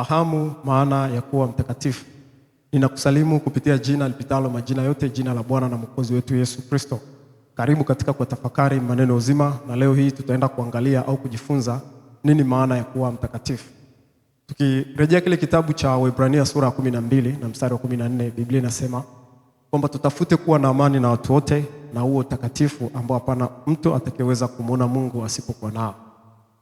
Fahamu maana ya kuwa mtakatifu. Ninakusalimu kupitia jina lipitalo majina yote, jina la Bwana na Mwokozi wetu Yesu Kristo. Karibu katika kutafakari maneno uzima, na leo hii tutaenda kuangalia au kujifunza nini maana ya kuwa mtakatifu. Tukirejea kile kitabu cha Waebrania sura ya 12 na mstari wa 14, Biblia inasema kwamba tutafute kuwa na amani na watu wote na huo utakatifu ambao hapana mtu atakayeweza kumuona Mungu asipokuwa nao.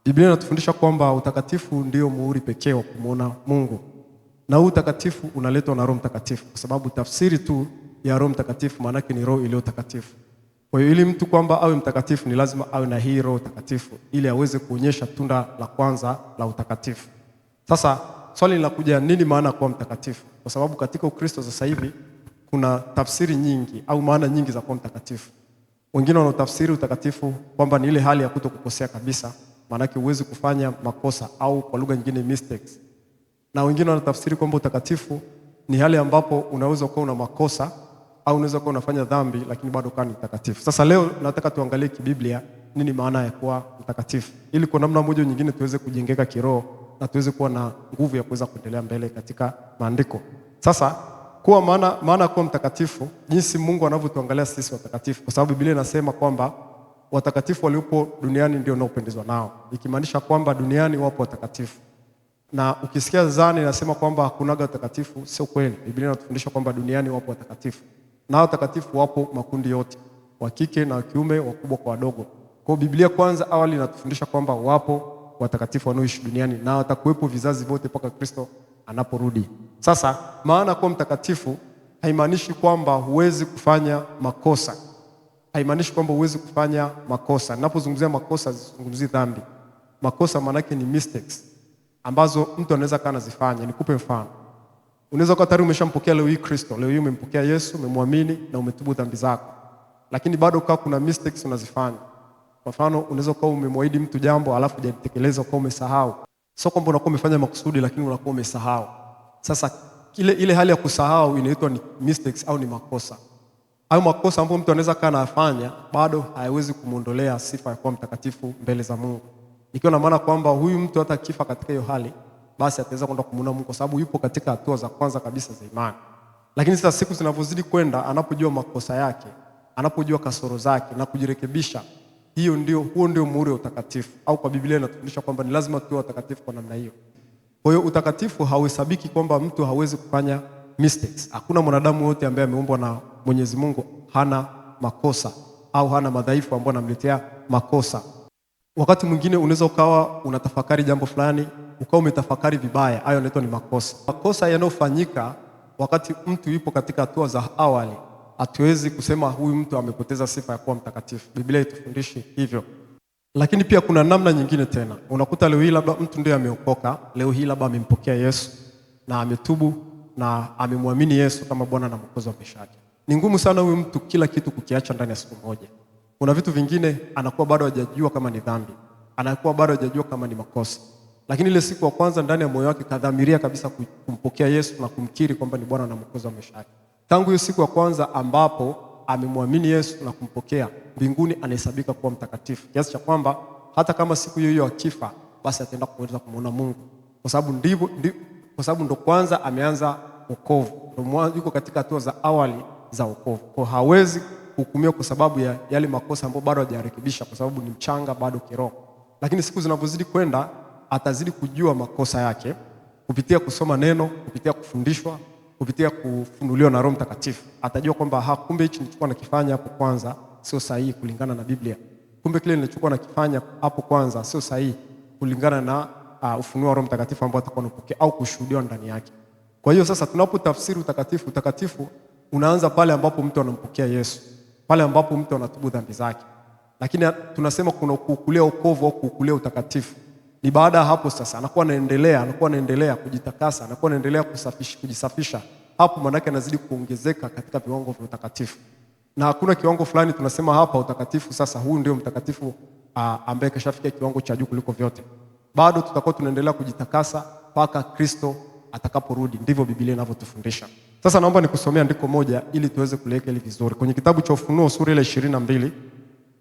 Biblia inatufundisha kwamba utakatifu ndio muhuri pekee wa kumuona Mungu. Na huu utakatifu unaletwa na Roho Mtakatifu, kwa sababu tafsiri tu ya Roho Mtakatifu maana yake ni roho iliyo takatifu. Kwa hiyo ili mtu kwamba awe mtakatifu ni lazima awe na hii Roho Takatifu ili aweze kuonyesha tunda la kwanza la utakatifu. Sasa swali linakuja, nini maana kuwa mtakatifu? Kwa sababu katika Ukristo sasa hivi kuna tafsiri nyingi au maana nyingi za kuwa mtakatifu. Wengine wanaotafsiri utakatifu kwamba ni ile hali ya kutokukosea kabisa, maana yake huwezi kufanya makosa au kwa lugha nyingine mistakes. Na wengine wanatafsiri kwamba utakatifu ni hali ambapo unaweza kuwa una makosa au unaweza kuwa unafanya dhambi lakini bado kama mtakatifu. Sasa leo nataka tuangalie kibiblia nini maana ya kuwa mtakatifu, ili kwa namna moja nyingine tuweze kujengeka kiroho na tuweze kuwa na nguvu ya kuweza kuendelea mbele katika maandiko. Sasa kuwa maana ya kuwa mtakatifu, jinsi Mungu anavyotuangalia sisi watakatifu, kwa sababu Biblia inasema kwamba watakatifu waliopo duniani ndio wanaopendezwa nao, ikimaanisha kwamba duniani wapo watakatifu. Na ukisikia zani inasema kwamba hakunaga watakatifu, sio kweli. Biblia inatufundisha kwamba duniani wapo watakatifu, na watakatifu wapo makundi yote, wa kike na wa kiume, wakubwa kwa wadogo. Kwa hiyo Biblia kwanza awali inatufundisha kwamba wapo watakatifu wanaoishi duniani na watakuwepo vizazi vyote mpaka Kristo anaporudi. Sasa maana kuwa mtakatifu haimaanishi kwamba huwezi kufanya makosa. Haimaanishi kwamba huwezi kufanya makosa. Ninapozungumzia makosa, sizungumzii dhambi. Makosa maana yake ni mistakes ambazo mtu anaweza kana zifanya. Nikupe mfano. Unaweza kuwa tayari umeshampokea leo hii Kristo, leo hii umempokea Yesu, umemwamini na umetubu dhambi zako. Lakini bado kuna mistakes unazifanya. Kwa mfano, unaweza kuwa umemwahidi mtu jambo alafu hujalitekeleza, kwa umesahau. Sio kwamba unakuwa umefanya makusudi, lakini unakuwa umesahau. Sasa ile hali ya kusahau inaitwa ni mistakes au ni makosa. Au makosa ambayo mtu anaweza kana afanya bado hayawezi kumuondolea sifa ya kuwa mtakatifu mbele za Mungu. Ikiwa na maana kwamba huyu mtu hata kifa katika hiyo hali, basi ataweza kwenda kumuona Mungu kwa sababu yupo katika hatua za kwanza kabisa za imani. Lakini sasa siku zinavyozidi kwenda, anapojua makosa yake, anapojua kasoro zake na kujirekebisha, huo ndio muhuri wa utakatifu. Au kwa Biblia inatufundisha kwamba ni lazima tuwe watakatifu kwa namna hiyo. Kwa hiyo utakatifu hauhesabiki kwamba mtu hawezi kufanya mistakes. Hakuna mwanadamu wote ambaye ameumbwa na Mwenyezi Mungu hana makosa au hana madhaifu ambayo anamletea makosa. Wakati mwingine unaweza ukawa unatafakari jambo fulani, ukawa umetafakari vibaya, hayo yanaitwa ni makosa. Makosa yanayofanyika wakati mtu yupo katika hatua za awali, hatuwezi kusema huyu mtu amepoteza sifa ya kuwa mtakatifu. Biblia itufundishi hivyo. Lakini pia kuna namna nyingine tena. Unakuta leo hii labda mtu ndiye ameokoka, leo hii labda amempokea Yesu na ametubu na amemwamini Yesu kama Bwana na Mwokozi wa maisha yake. Ni ngumu sana huyu mtu kila kitu kukiacha ndani ya siku moja. Kuna vitu vingine anakuwa bado hajajua kama ni dhambi, anakuwa bado hajajua kama ni makosa. Lakini ile siku ya kwanza ndani ya moyo wake kadhamiria kabisa kumpokea Yesu na kumkiri kwamba ni Bwana na Mwokozi wa maisha yake. Tangu hiyo siku ya kwanza ambapo amemwamini Yesu na kumpokea, mbinguni anahesabika kuwa mtakatifu, kiasi cha kwamba hata kama siku hiyo akifa, basi ataenda kuweza kumuona Mungu, kwa sababu ndo kwanza ameanza wokovu, ndo yuko katika hatua za awali za wokovu. Kwa hawezi kuhukumiwa kwa sababu ya yale makosa ambayo bado hajarekebisha, kwa sababu ni mchanga bado kiroho. Lakini siku zinavyozidi kwenda, atazidi kujua makosa yake kupitia kusoma neno, kupitia kufundishwa, kupitia kufunuliwa na Roho Mtakatifu. Atajua kwamba kumbe hichi nilichokuwa nakifanya hapo kwanza sio sahihi kulingana na Biblia. Kumbe kile nilichokuwa nakifanya hapo kwanza sio sahihi kulingana na ufunuo wa Roho Mtakatifu ambao atakuwa anapokea au kushuhudiwa ndani yake. Kwa hiyo sasa tunapotafsiri utakatifu unaanza pale ambapo mtu anampokea Yesu, pale ambapo mtu anatubu dhambi zake. Lakini tunasema kuna kuukulia wokovu au kuukulia utakatifu. Ni baada ya hapo sasa anakuwa anaendelea kujitakasa, anakuwa anaendelea kujisafisha. Hapo maana yake anazidi kuongezeka katika viwango vya utakatifu. Na hakuna kiwango fulani tunasema hapa utakatifu sasa huu ndio mtakatifu ambaye kashafikia kiwango cha juu kuliko vyote. Bado tutakuwa tunaendelea kujitakasa mpaka Kristo atakaporudi. Ndivyo Biblia inavyotufundisha. Sasa naomba nikusomea andiko moja ili tuweze kuliweka hili vizuri. Kwenye kitabu cha Ufunuo sura ile 22,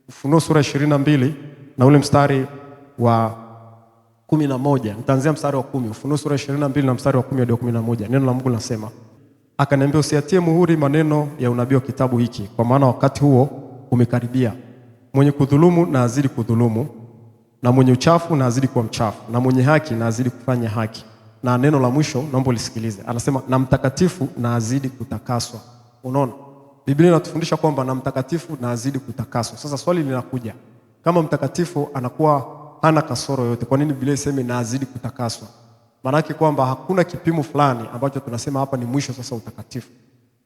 Ufunuo sura 22 na ule mstari wa 11. Nitaanzia mstari wa 10. Ufunuo sura 22 na mstari wa 10 hadi 11. Neno la Mungu linasema, akaniambia, usiatie muhuri maneno ya unabii wa kitabu hiki, kwa maana wakati huo umekaribia. Mwenye kudhulumu na azidi kudhulumu, na mwenye uchafu na azidi kuwa mchafu, na mwenye haki na azidi kufanya haki. Na neno la mwisho naomba ulisikilize. Anasema na mtakatifu na azidi kutakaswa. Unaona? Biblia inatufundisha kwamba na mtakatifu na azidi kutakaswa. Sasa swali linakuja, kama mtakatifu anakuwa hana kasoro yote, kwa nini Biblia iseme na azidi kutakaswa? Maana yake kwamba hakuna kipimo fulani ambacho tunasema hapa ni mwisho sasa utakatifu.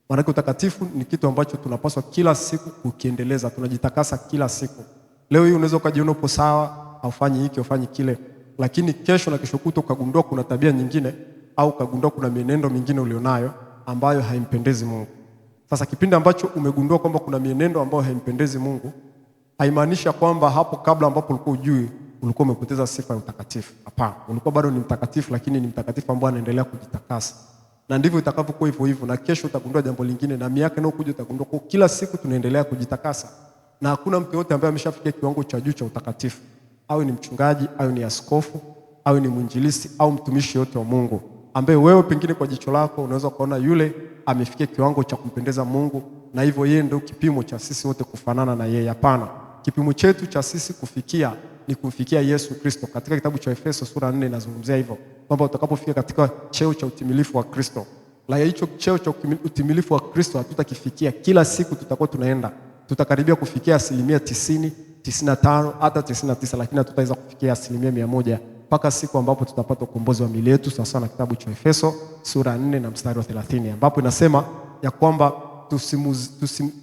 Maana yake utakatifu ni kitu ambacho tunapaswa kila siku kukiendeleza, tunajitakasa kila siku. Leo hii unaweza ukajiona upo sawa, haufanyi hiki, haufanyi kile, lakini kesho na kesho kutwa ukagundua kuna tabia nyingine au ukagundua kuna mienendo mingine ulionayo ambayo haimpendezi Mungu. Sasa kipindi ambacho umegundua kwamba kuna mienendo ambayo haimpendezi Mungu, haimaanishi kwamba hapo kabla ambapo ulikuwa ujui ulikuwa umepoteza sifa ya utakatifu. Hapana, ulikuwa bado ni mtakatifu, lakini ni mtakatifu ambaye anaendelea kujitakasa. Na ndivyo itakavyokuwa hivyo hivyo, na kesho utagundua jambo lingine, na miaka inayokuja utagundua kwa kila siku tunaendelea kujitakasa. Na hakuna mtu yote ambaye ameshafikia kiwango cha juu cha utakatifu. Awe ni mchungaji, awe ni askofu, awe ni mwinjilisti au mtumishi yote wa Mungu, ambaye wewe pengine kwa jicho lako unaweza kuona yule amefikia kiwango cha kumpendeza Mungu, na hivyo yeye ndio kipimo cha sisi wote kufanana na yeye. Hapana, kipimo chetu cha sisi kufikia ni kumfikia Yesu Kristo. Katika kitabu cha Efeso sura 4 inazungumzia hivyo, kwamba utakapofika katika cheo cha utimilifu wa Kristo. La hicho cheo cha utimilifu wa Kristo hatutakifikia kila siku, tutakuwa tunaenda, tutakaribia kufikia 90%, 95, hata 99, lakini hatutaweza kufikia 100% mpaka siku ambapo tutapata ukombozi wa miili yetu, sawa na kitabu cha Efeso sura 4 na mstari wa 30, ambapo inasema ya kwamba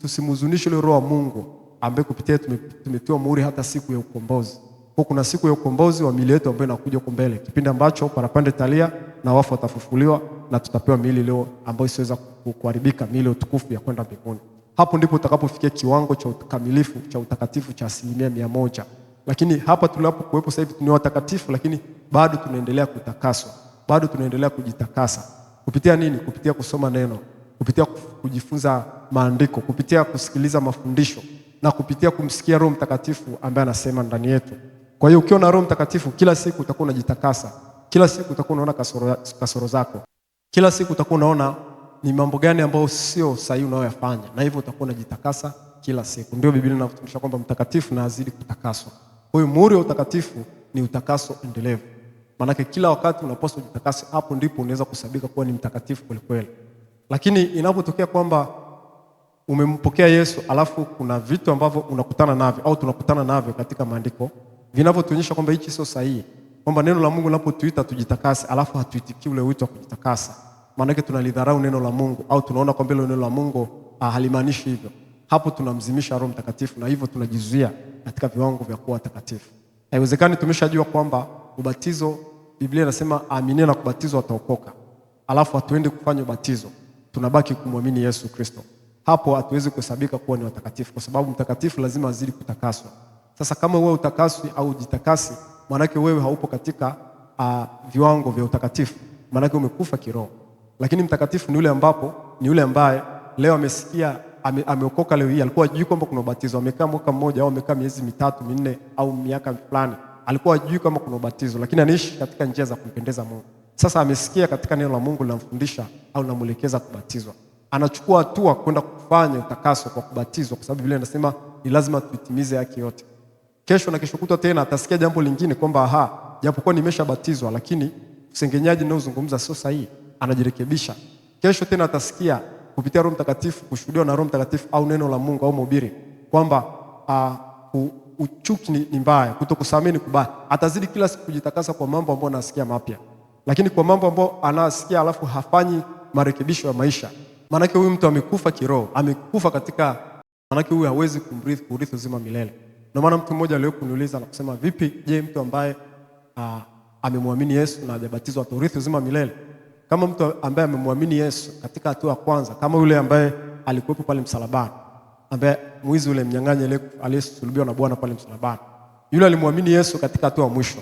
tusimuzunishe ile roho wa Mungu ambaye kupitia tumetiwa muhuri hata siku ya ukombozi. Kwa kuna siku ya ukombozi wa miili yetu ambayo inakuja huko mbele, kipindi ambacho parapanda italia na wafu watafufuliwa na tutapewa miili leo ambayo isiweza kuharibika, miili ya utukufu ya kwenda mbinguni. Hapo ndipo utakapofikia kiwango cha ukamilifu cha utakatifu cha 100%. Lakini hapa tunapokuwepo sasa hivi ni watakatifu, lakini bado tunaendelea kutakaswa, bado tunaendelea kujitakasa. Kupitia nini? Kupitia kusoma neno, kupitia kujifunza maandiko, kupitia kusikiliza mafundisho na kupitia kumsikia Roho Mtakatifu ambaye anasema ndani yetu. Kwa hiyo ukiwa na Roho Mtakatifu kila siku utakuwa unajitakasa, kila siku utakuwa unaona kasoro zako, kila siku utakuwa unaona ni mambo gani ambayo sio sahihi unayoyafanya, na hivyo utakuwa unajitakasa kila siku. Ndio Biblia inafundisha kwamba mtakatifu na azidi kutakaswa. Kwa hiyo muhuri wa utakatifu ni utakaso endelevu. Maana kila wakati unapaswa kujitakasa, hapo ndipo unaweza kusabika kuwa ni mtakatifu kweli kweli. Lakini inapotokea kwamba umempokea Yesu alafu kuna vitu ambavyo unakutana navyo au tunakutana navyo katika maandiko vinavyotuonyesha kwamba hichi sio sahihi, kwamba neno la Mungu linapotuita tujitakase alafu hatuitikii ule wito wa kujitakasa, maana yake tunalidharau neno la Mungu au tunaona kwamba ile neno la Mungu halimaanishi hivyo. Hapo tunamzimisha Roho Mtakatifu na hivyo tunajizuia katika viwango vya kuwa takatifu. Haiwezekani tumeshajua kwamba ubatizo, Biblia inasema aaminie na kubatizwa ataokoka, alafu hatuende kufanya ubatizo, tunabaki kumwamini Yesu Kristo. Hapo hatuwezi kuhesabika kuwa ni watakatifu, kwa sababu mtakatifu lazima azidi kutakaswa. Sasa kama wewe utakaswi au jitakasi, maana yake wewe haupo katika viwango vya utakatifu, maana yake umekufa kiroho. Lakini mtakatifu ni yule ambaye leo amesikia, ameokoka leo hii, alikuwa hajui kwamba kuna ubatizo, amekaa mwaka mmoja au amekaa miezi 3, 4 au miaka fulani, alikuwa hajui kama kuna ubatizo, lakini anaishi katika njia za kumpendeza Mungu. Sasa amesikia katika neno la Mungu linamfundisha au linamwelekeza kubatizwa, anachukua hatua kwenda kufanya utakaso kwa kubatizwa, kwa sababu Biblia inasema ni lazima tuitimize haki yote. Kesho na kesho kutwa tena atasikia jambo lingine kwamba japokuwa nimeshabatizwa lakini usengenyaji ninaozungumza sio sahihi, anajirekebisha. Kesho tena atasikia kupitia Roho Mtakatifu, kushuhudiwa na Roho Mtakatifu au neno la Mungu au mhubiri kwamba uchuki ni mbaya, kutokusamehe ni kubaya. Atazidi kila siku kujitakasa kwa mambo ambayo anasikia mapya, lakini kwa mambo ambayo anasikia alafu hafanyi marekebisho ya maisha, maana yake huyu mtu amekufa kiroho, amekufa katika, maana yake huyu hawezi kurithi uzima milele. Ndio maana mtu mmoja leo kuniuliza na kusema, vipi je, mtu ambaye amemwamini Yesu na hajabatizwa atarithi uzima milele? Kama mtu ambaye amemwamini Yesu katika hatua ya kwanza, kama yule ambaye alikuwepo pale msalabani, ambaye mwizi yule mnyang'anyi ile aliyesulubiwa na Bwana pale msalabani, yule alimwamini Yesu katika hatua ya mwisho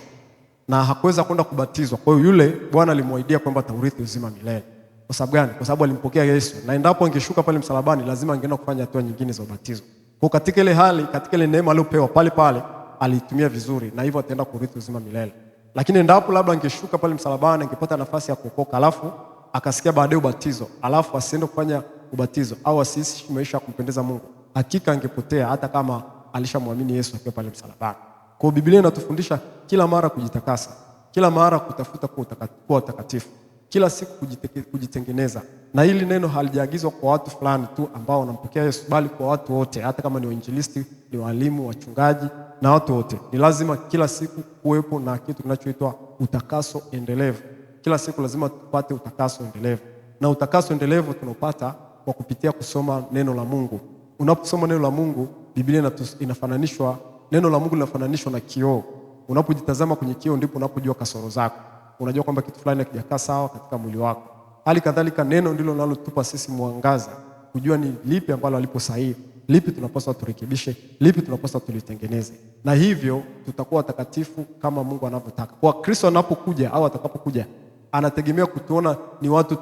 na hakuweza kwenda kubatizwa. Kwa hiyo yule Bwana alimwaidia kwamba atarithi uzima milele. Kwa sababu gani? Kwa sababu alimpokea Yesu, na endapo angeshuka pale msalabani lazima angeenda kufanya hatua nyingine za ubatizo. Kwa katika ile hali, katika ile neema aliyopewa pale alitumia vizuri, na hivyo ataenda kurithi uzima milele. Lakini endapo labda angeshuka pale msalabani, angepata nafasi ya kuokoka, alafu akasikia baadaye ubatizo, alafu asiende kufanya ubatizo au asiishi maisha ya kumpendeza Mungu, hakika angepotea hata kama alishamwamini Yesu akiwa pale msalabani. Kwa Biblia inatufundisha kila mara kujitakasa, kila mara kutafuta kuwa watakatifu, kila siku kujitengeneza. Na hili neno halijaagizwa kwa watu fulani tu ambao wanampokea Yesu, bali kwa watu wote, hata kama ni wainjilisti, ni walimu, wachungaji na watu wote. Ni lazima kila siku kuwepo na kitu kinachoitwa utakaso endelevu. Kila siku lazima tupate utakaso endelevu. Na utakaso endelevu tunapata kwa kupitia kusoma neno la Mungu. Unaposoma neno la Mungu, Biblia inafananishwa, neno la Mungu linafananishwa na kioo. Unapojitazama kwenye kioo ndipo unapojua kasoro zako. Unajua kwamba kitu fulani hakijakaa sawa katika mwili wako. Hali kadhalika neno ndilo linalotupa sisi mwangaza kujua ni lipi ambalo alipo sahihi, lipi tunapaswa turekebishe, lipi tunapaswa tulitengeneze. Na hivyo tutakuwa watakatifu kama Mungu anavyotaka. Kwa Kristo anapokuja au atakapokuja, anategemea kutuona ni watu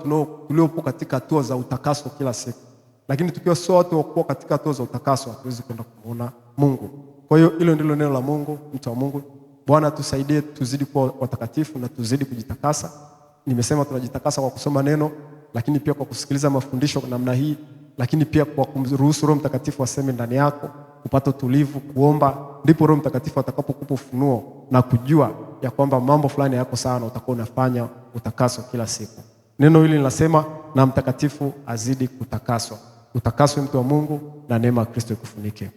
tuliopo katika hatua za utakaso kila siku. Lakini tukiwa sio watu wa kuwa katika hatua za utakaso, hatuwezi kwenda kumuona Mungu. Kwa hiyo hilo ndilo neno la Mungu, mtu wa Mungu. Bwana tusaidie tuzidi kuwa watakatifu na tuzidi kujitakasa. Nimesema tunajitakasa kwa kusoma neno, lakini pia kwa kusikiliza mafundisho kwa namna hii, lakini pia kwa kumruhusu Roho Mtakatifu aseme ndani yako, kupata utulivu, kuomba, ndipo Roho Mtakatifu atakapokupa ufunuo na kujua ya kwamba mambo fulani yako sawa na utakuwa unafanya utakaso kila siku. Neno hili linasema na mtakatifu azidi kutakaswa. Utakaswe mtu wa Mungu na neema ya Kristo ikufunike.